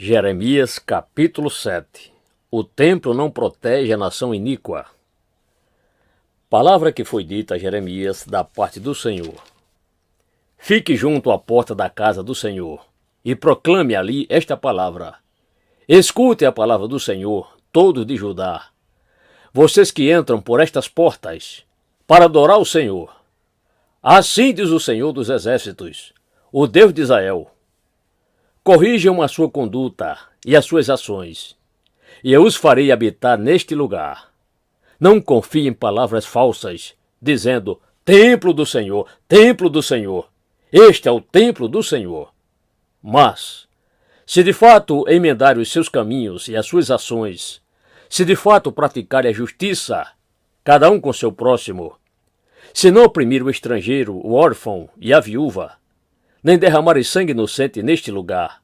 Jeremias capítulo 7. O templo não protege a nação iníqua. Palavra que foi dita a Jeremias da parte do Senhor. Fique junto à porta da casa do Senhor e proclame ali esta palavra. Escute a palavra do Senhor, todos de Judá. Vocês que entram por estas portas para adorar o Senhor. Assim diz o Senhor dos Exércitos, o Deus de Israel. Corrijam a sua conduta e as suas ações, e eu os farei habitar neste lugar. Não confiem em palavras falsas, dizendo, templo do Senhor, templo do Senhor. Este é o templo do Senhor. Mas, se de fato emendarem os seus caminhos e as suas ações, se de fato praticarem a justiça, cada um com seu próximo, se não oprimir o estrangeiro, o órfão e a viúva, nem derramarem sangue inocente neste lugar,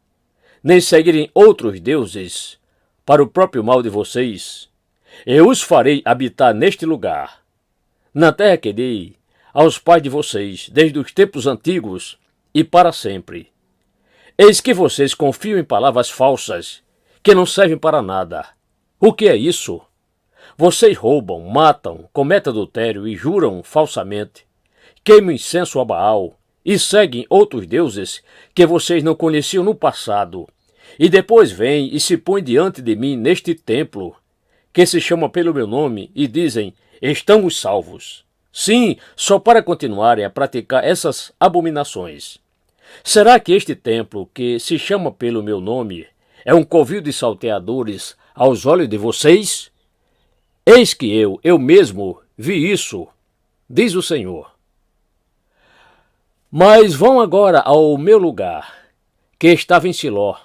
nem seguirem outros deuses para o próprio mal de vocês, eu os farei habitar neste lugar, na terra que dei aos pais de vocês, desde os tempos antigos e para sempre. Eis que vocês confiam em palavras falsas, que não servem para nada. O que é isso? Vocês roubam, matam, cometem adultério e juram falsamente, queimam incenso a Baal e seguem outros deuses que vocês não conheciam no passado, e depois vêm e se põem diante de mim neste templo, que se chama pelo meu nome, e dizem, estamos salvos. Sim, só para continuarem a praticar essas abominações. Será que este templo, que se chama pelo meu nome, é um covil de salteadores aos olhos de vocês? Eis que eu mesmo vi isso, diz o Senhor. Mas vão agora ao meu lugar, que estava em Siló,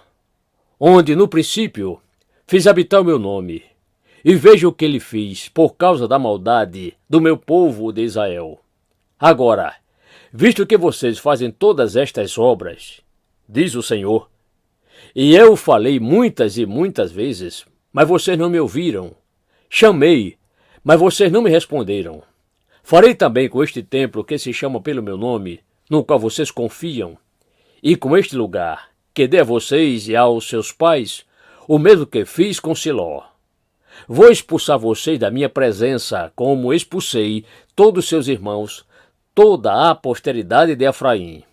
onde no princípio fiz habitar o meu nome, e veja o que ele fiz por causa da maldade do meu povo de Israel. Agora, visto que vocês fazem todas estas obras, diz o Senhor, e eu falei muitas e muitas vezes, mas vocês não me ouviram. Chamei, mas vocês não me responderam. Farei também com este templo que se chama pelo meu nome, no qual vocês confiam, e com este lugar, que dei a vocês e aos seus pais, o mesmo que fiz com Siló. Vou expulsar vocês da minha presença, como expulsei todos os seus irmãos, toda a posteridade de Efraim.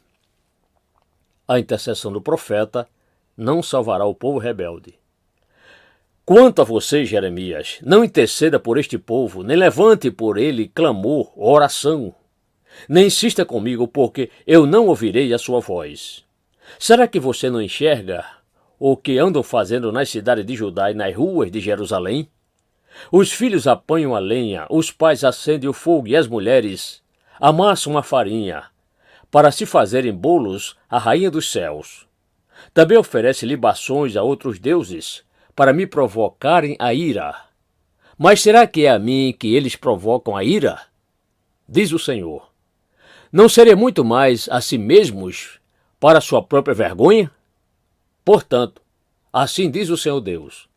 A intercessão do profeta não salvará o povo rebelde. Quanto a você, Jeremias, não interceda por este povo, nem levante por ele clamor, oração. Nem insista comigo, porque eu não ouvirei a sua voz. Será que você não enxerga o que andam fazendo nas cidades de Judá e nas ruas de Jerusalém? Os filhos apanham a lenha, os pais acendem o fogo e as mulheres amassam a farinha para se fazerem bolos à rainha dos céus. Também oferece libações a outros deuses para me provocarem a ira. Mas será que é a mim que eles provocam a ira? Diz o Senhor. Não seria muito mais a si mesmos para sua própria vergonha? Portanto, assim diz o Senhor Deus,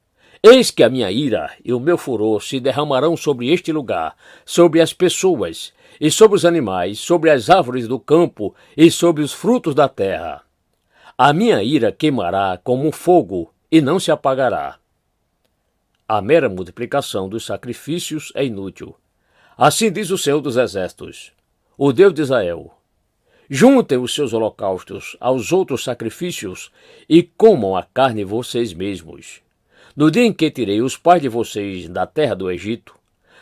eis que a minha ira e o meu furor se derramarão sobre este lugar, sobre as pessoas, e sobre os animais, sobre as árvores do campo e sobre os frutos da terra. A minha ira queimará como um fogo e não se apagará. A mera multiplicação dos sacrifícios é inútil. Assim diz o Senhor dos Exércitos, o Deus de Israel. Juntem os seus holocaustos aos outros sacrifícios e comam a carne vocês mesmos. No dia em que tirei os pais de vocês da terra do Egito,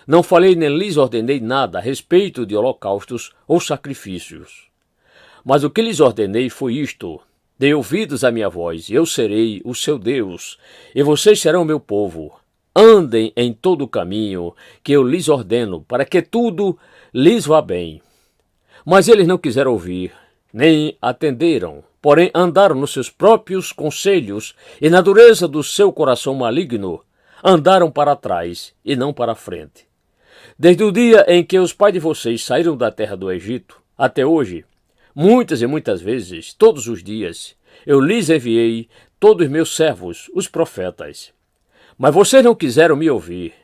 não falei nem lhes ordenei nada a respeito de holocaustos ou sacrifícios. Mas o que lhes ordenei foi isto: dei ouvidos à minha voz, e eu serei o seu Deus, e vocês serão meu povo. Andem em todo o caminho que eu lhes ordeno, para que tudo lhes vá bem. Mas eles não quiseram ouvir, nem atenderam, porém andaram nos seus próprios conselhos e na dureza do seu coração maligno, andaram para trás e não para a frente. Desde o dia em que os pais de vocês saíram da terra do Egito, até hoje, muitas e muitas vezes, todos os dias, eu lhes enviei todos os meus servos, os profetas. Mas vocês não quiseram me ouvir,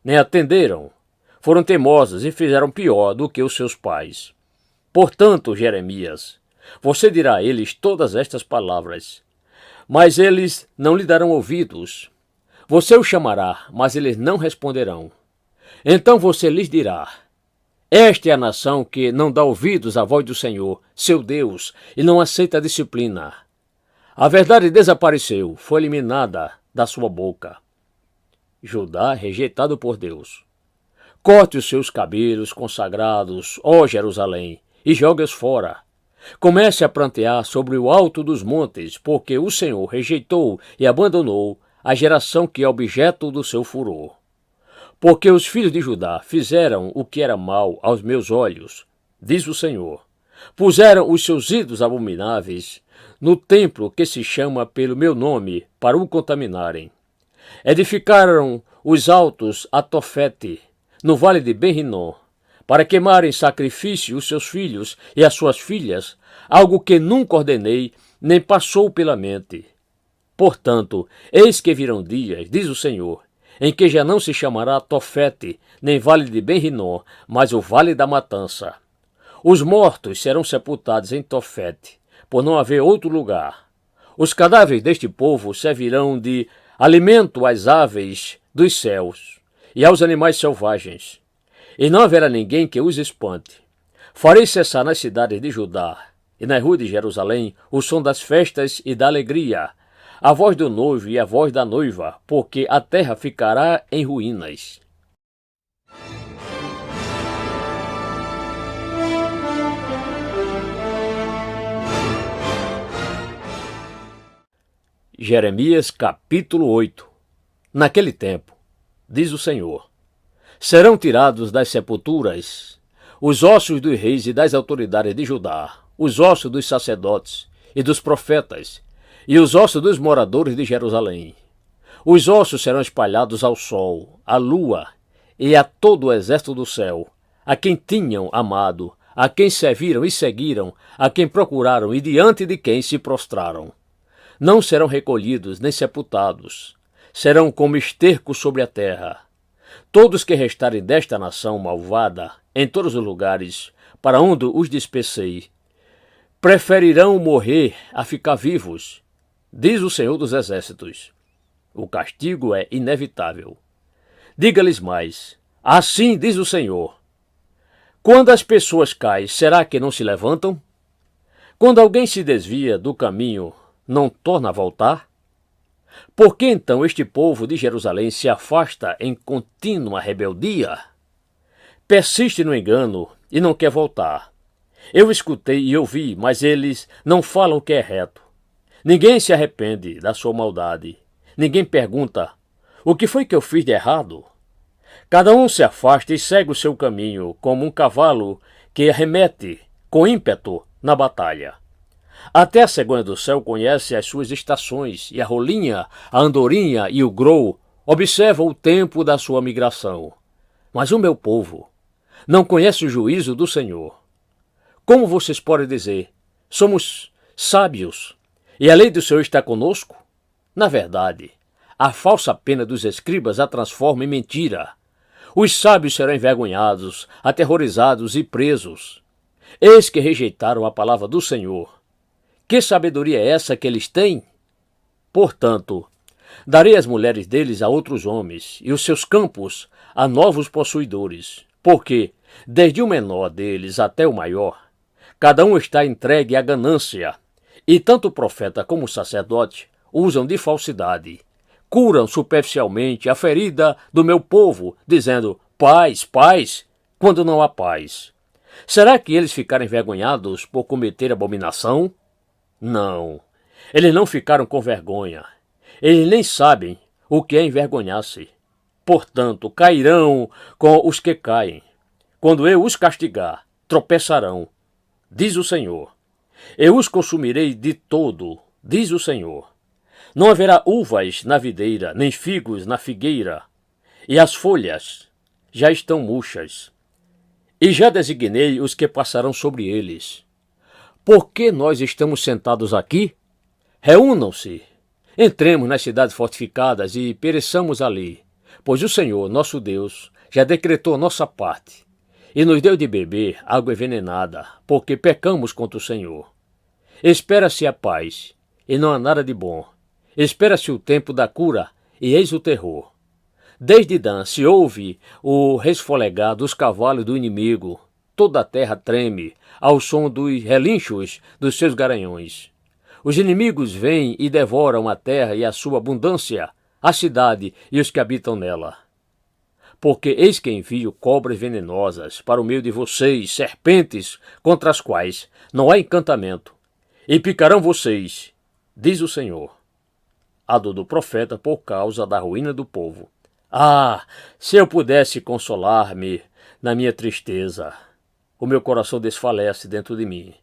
nem atenderam, foram teimosos e fizeram pior do que os seus pais. Portanto, Jeremias, você dirá a eles todas estas palavras. mas eles não lhe darão ouvidos. Você os chamará, mas eles não responderão. Então você lhes dirá: esta é a nação que não dá ouvidos à voz do Senhor, seu Deus, e não aceita a disciplina. A verdade desapareceu, foi eliminada da sua boca. Judá rejeitado por Deus. Corte os seus cabelos consagrados, ó Jerusalém, e jogue-os fora. Comece a prantear sobre o alto dos montes, porque o Senhor rejeitou e abandonou a geração que é objeto do seu furor. Porque os filhos de Judá fizeram o que era mal aos meus olhos, diz o Senhor. Puseram os seus ídolos abomináveis no templo que se chama pelo meu nome para o contaminarem. Edificaram os altos a Tofete, no vale de Ben-Rinom, para queimarem sacrifício os seus filhos e as suas filhas, algo que nunca ordenei, nem passou pela mente. Portanto, eis que virão dias, diz o Senhor, em que já não se chamará Tofete, nem vale de Ben-Rinom, mas o vale da matança. Os mortos serão sepultados em Tofete, por não haver outro lugar. Os cadáveres deste povo servirão de alimento às aves dos céus e aos animais selvagens, e não haverá ninguém que os espante. Farei cessar nas cidades de Judá e nas ruas de Jerusalém o som das festas e da alegria, a voz do noivo e a voz da noiva, porque a terra ficará em ruínas. Jeremias capítulo 8. Naquele tempo, diz o Senhor, serão tirados das sepulturas os ossos dos reis e das autoridades de Judá, os ossos dos sacerdotes e dos profetas, e os ossos dos moradores de Jerusalém. Os ossos serão espalhados ao sol, à lua e a todo o exército do céu, a quem tinham amado, a quem serviram e seguiram, a quem procuraram e diante de quem se prostraram. Não serão recolhidos nem sepultados, serão como esterco sobre a terra. Todos que restarem desta nação malvada, em todos os lugares, para onde os dispersei, preferirão morrer a ficar vivos, diz o Senhor dos Exércitos. O castigo é inevitável. Diga-lhes mais, assim diz o Senhor. Quando as pessoas caem, será que não se levantam? Quando alguém se desvia do caminho, não torna a voltar? Por que então este povo de Jerusalém se afasta em contínua rebeldia? Persiste no engano e não quer voltar. Eu escutei e ouvi, mas eles não falam o que é reto. Ninguém se arrepende da sua maldade. Ninguém pergunta, o que foi que eu fiz de errado? Cada um se afasta e segue o seu caminho, como um cavalo que arremete com ímpeto na batalha. Até a cegonha do céu conhece as suas estações, e a rolinha, a andorinha e o grou observam o tempo da sua migração. Mas o meu povo não conhece o juízo do Senhor. Como vocês podem dizer, somos sábios, e a lei do Senhor está conosco? Na verdade, a falsa pena dos escribas a transforma em mentira. Os sábios serão envergonhados, aterrorizados e presos. Eis que rejeitaram a palavra do Senhor. Que sabedoria é essa que eles têm? Portanto, darei as mulheres deles a outros homens, e os seus campos a novos possuidores, porque, desde o menor deles até o maior, cada um está entregue à ganância, e tanto o profeta como o sacerdote usam de falsidade, curam superficialmente a ferida do meu povo, dizendo, paz, paz, quando não há paz. Será que eles ficaram envergonhados por cometer abominação? Não, eles não ficaram com vergonha. Eles nem sabem o que é envergonhar-se. Portanto, cairão com os que caem. Quando eu os castigar, tropeçarão, diz o Senhor. Eu os consumirei de todo, diz o Senhor. Não haverá uvas na videira, nem figos na figueira, e as folhas já estão murchas. E já designei os que passarão sobre eles. Por que nós estamos sentados aqui? Reúnam-se, entremos nas cidades fortificadas e pereçamos ali, pois o Senhor, nosso Deus, já decretou nossa parte, e nos deu de beber água envenenada, porque pecamos contra o Senhor. Espera-se a paz, e não há nada de bom, Espera-se o tempo da cura, e eis o terror. Desde Dan se ouve o resfolegar dos cavalos do inimigo. Toda a terra treme ao som dos relinchos dos seus garanhões. Os inimigos vêm e devoram a terra e a sua abundância, a cidade e os que habitam nela. Porque eis que envio cobras venenosas para o meio de vocês, serpentes contra as quais não há encantamento, e picarão vocês, diz o Senhor. A dor do profeta por causa da ruína do povo. Ah, se eu pudesse consolar-me na minha tristeza, o meu coração desfalece dentro de mim.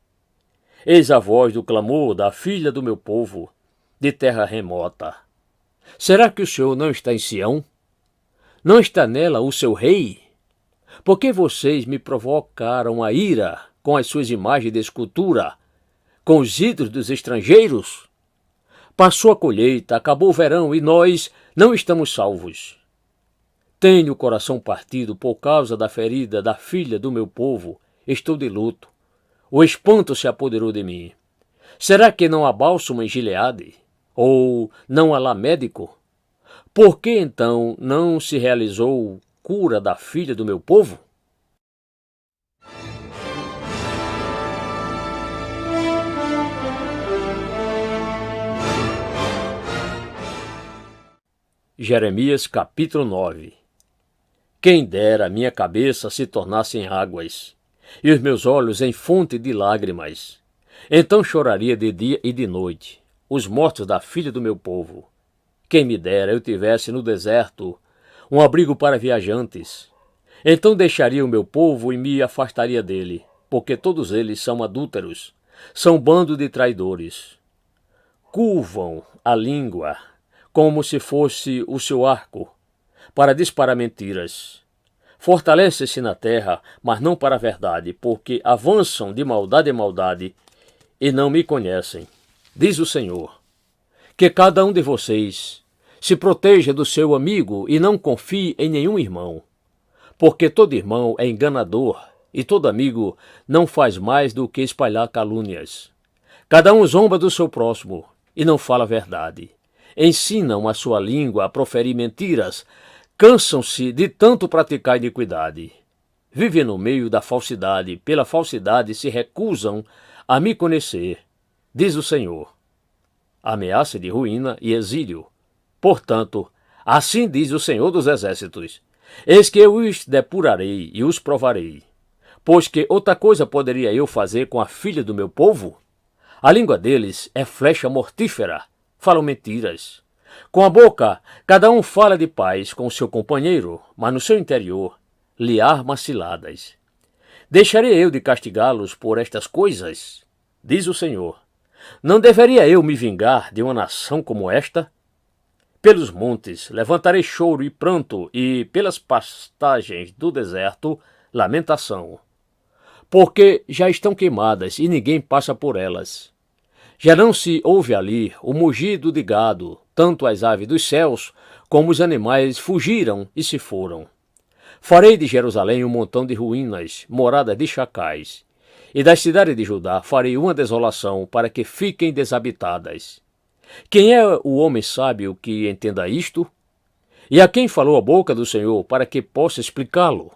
Eis a voz do clamor da filha do meu povo, de terra remota. Será que o Senhor não está em Sião? Não está nela o seu rei? Por que vocês me provocaram a ira com as suas imagens de escultura, com os ídolos dos estrangeiros? Passou a colheita, acabou o verão e nós não estamos salvos. Tenho o coração partido por causa da ferida da filha do meu povo. Estou de luto. O espanto se apoderou de mim. Será que não há bálsamo em Gileade? Ou não há lá médico? Por que então não se realizou cura da filha do meu povo? Jeremias capítulo 9. Quem dera a minha cabeça se tornasse em águas, e os meus olhos em fonte de lágrimas. Então choraria de dia e de noite, os mortos da filha do meu povo. Quem me dera eu tivesse no deserto um abrigo para viajantes. Então deixaria o meu povo e me afastaria dele, porque todos eles são adúlteros, são bando de traidores. Curvam a língua como se fosse o seu arco, para disparar mentiras. Fortalece-se na terra, mas não para a verdade, porque avançam de maldade em maldade e não me conhecem. Diz o Senhor, que cada um de vocês se proteja do seu amigo e não confie em nenhum irmão, porque todo irmão é enganador e todo amigo não faz mais do que espalhar calúnias. Cada um zomba do seu próximo e não fala a verdade. Ensinam a sua língua a proferir mentiras, cansam-se de tanto praticar iniquidade. Vivem no meio da falsidade, pela falsidade se recusam a me conhecer, diz o Senhor. Ameaça de ruína e exílio. Portanto, assim diz o Senhor dos Exércitos, eis que eu os depurarei e os provarei. Pois que outra coisa poderia eu fazer com a filha do meu povo? A língua deles é flecha mortífera, falam mentiras. Com a boca, cada um fala de paz com o seu companheiro, mas no seu interior lhe arma ciladas. Deixarei eu de castigá-los por estas coisas? Diz o Senhor. Não deveria eu me vingar de uma nação como esta? Pelos montes levantarei choro e pranto, e pelas pastagens do deserto, lamentação. Porque já estão queimadas e ninguém passa por elas. Já não se ouve ali o mugido de gado, tanto as aves dos céus como os animais fugiram e se foram. Farei de Jerusalém um montão de ruínas, morada de chacais, e das cidades de Judá farei uma desolação para que fiquem desabitadas. Quem é o homem sábio que entenda isto? E a quem falou a boca do Senhor para que possa explicá-lo?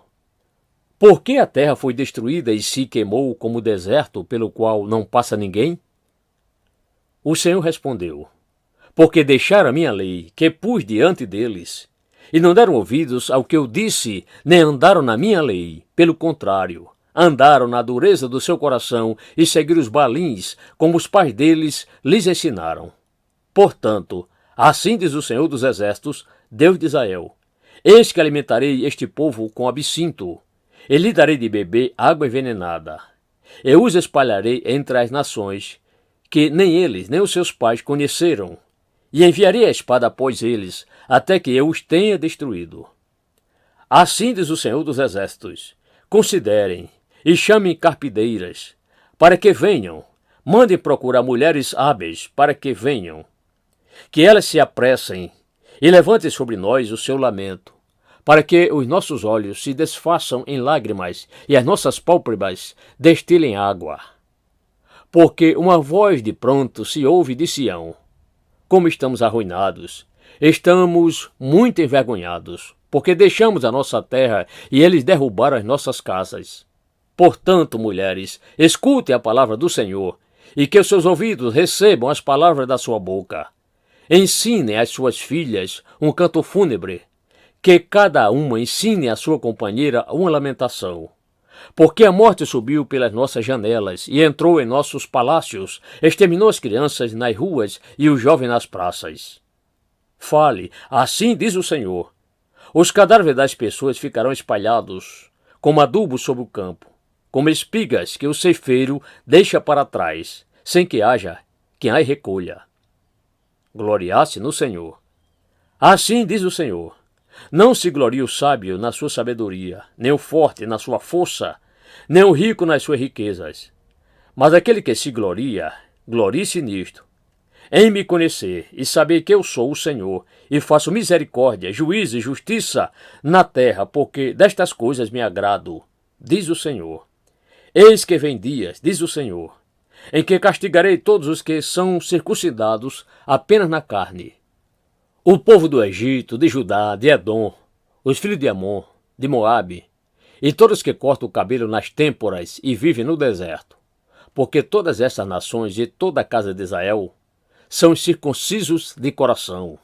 Por que a terra foi destruída e se queimou como deserto pelo qual não passa ninguém? O Senhor respondeu, porque deixaram a minha lei, que pus diante deles, e não deram ouvidos ao que eu disse, nem andaram na minha lei. Pelo contrário, andaram na dureza do seu coração e seguiram os balins, como os pais deles lhes ensinaram. Portanto, assim diz o Senhor dos Exércitos, Deus de Israel, eis que alimentarei este povo com absinto, e lhe darei de beber água envenenada. Eu os espalharei entre as nações, que nem eles, nem os seus pais conheceram, e enviarei a espada após eles, até que eu os tenha destruído. Assim diz o Senhor dos Exércitos, considerem e chamem carpideiras, para que venham, mandem procurar mulheres hábeis, para que venham, que elas se apressem e levantem sobre nós o seu lamento, para que os nossos olhos se desfaçam em lágrimas e as nossas pálpebras destilem água. Porque uma voz de pranto se ouve de Sião, como estamos arruinados. Estamos muito envergonhados, porque deixamos a nossa terra e eles derrubaram as nossas casas. Portanto, mulheres, escutem a palavra do Senhor, e que os seus ouvidos recebam as palavras da sua boca. Ensinem às suas filhas um canto fúnebre, que cada uma ensine à sua companheira uma lamentação. Porque a morte subiu pelas nossas janelas e entrou em nossos palácios, exterminou as crianças nas ruas e os jovens nas praças. Fale, assim diz o Senhor. Os cadáveres das pessoas ficarão espalhados, como adubo sobre o campo, como espigas que o ceifeiro deixa para trás, sem que haja quem as recolha. Gloriasse no Senhor. Assim diz o Senhor. Não se glorie o sábio na sua sabedoria, nem o forte na sua força, nem o rico nas suas riquezas. Mas aquele que se gloria, glorie-se nisto, em me conhecer e saber que eu sou o Senhor, e faço misericórdia, juízo e justiça na terra, porque destas coisas me agrado, diz o Senhor. Eis que vem dias, diz o Senhor, em que castigarei todos os que são circuncidados apenas na carne. O povo do Egito, de Judá, de Edom, os filhos de Amon, de Moabe, e todos que cortam o cabelo nas têmporas e vivem no deserto, porque todas essas nações e toda a casa de Israel são circuncisos de coração.